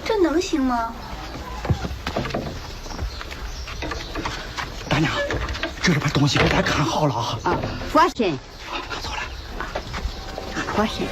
这能行吗？大娘，这里边东西给咱看好了啊！啊，放心，走了，放心。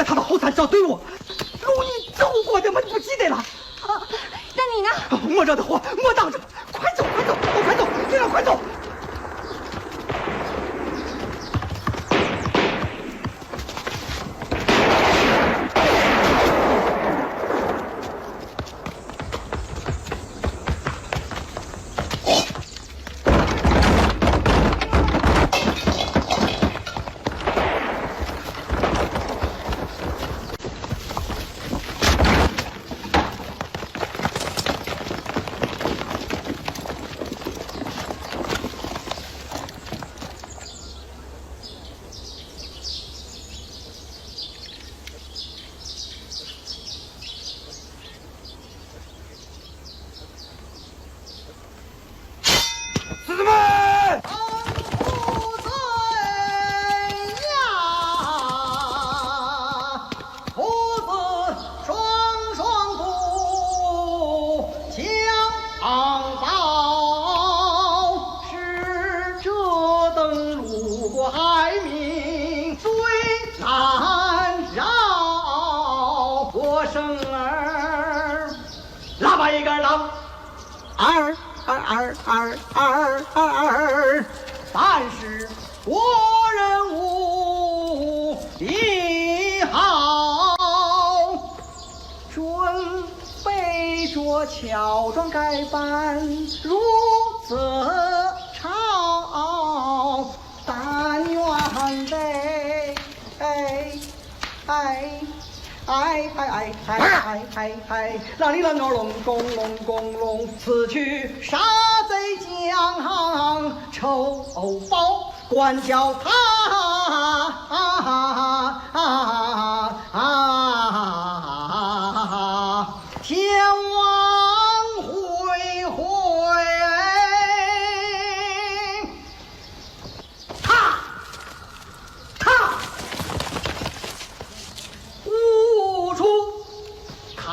他到后山找队伍。路你走过的吗？你不记得了？那你呢？我惹的祸，我挡着。快走，快走，快走，你俩快走！但是国人无一好，准备着乔装改扮入泽朝，但愿得让你能够龙公龙，此去杀贼将仇报，管教他天王恢恢，无处逃。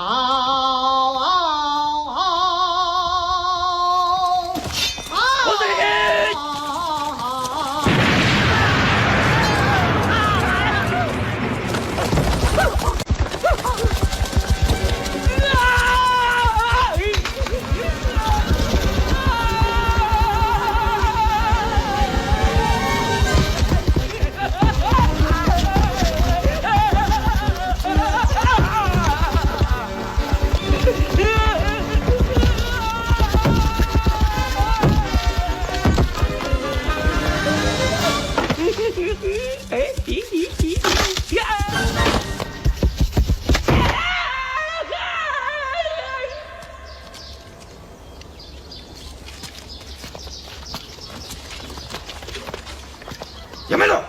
やめろ！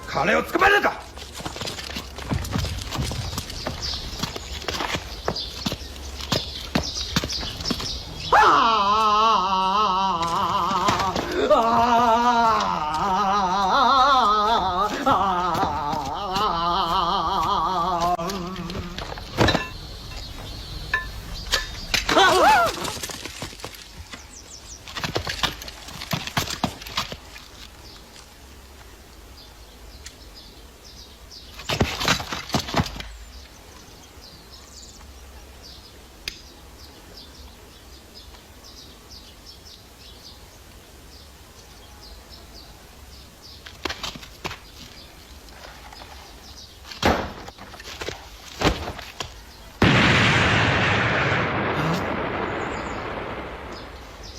彼を捕まえるか！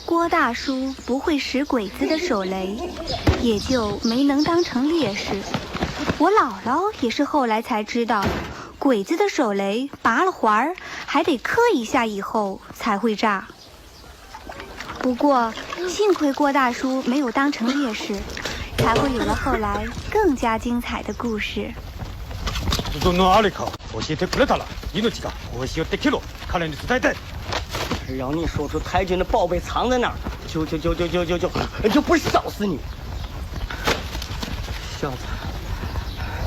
郭大叔不会使鬼子的手雷，也就没能当成烈士。我姥姥也是后来才知道，鬼子的手雷拔了环儿，还得磕一下以后才会炸。不过幸亏郭大叔没有当成烈士，才会有了后来更加精彩的故事。どのあれか教えてくれたら、命が星をできる。彼に伝えて。让你说出太君的宝贝藏在哪儿，就不烧死你！小子，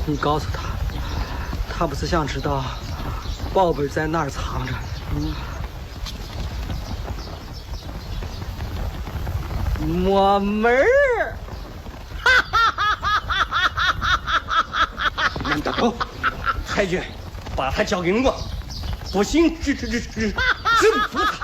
你告诉他，他不是想知道宝贝在哪儿藏着？没门儿！难道太君，把他交给我，不行，治不服他。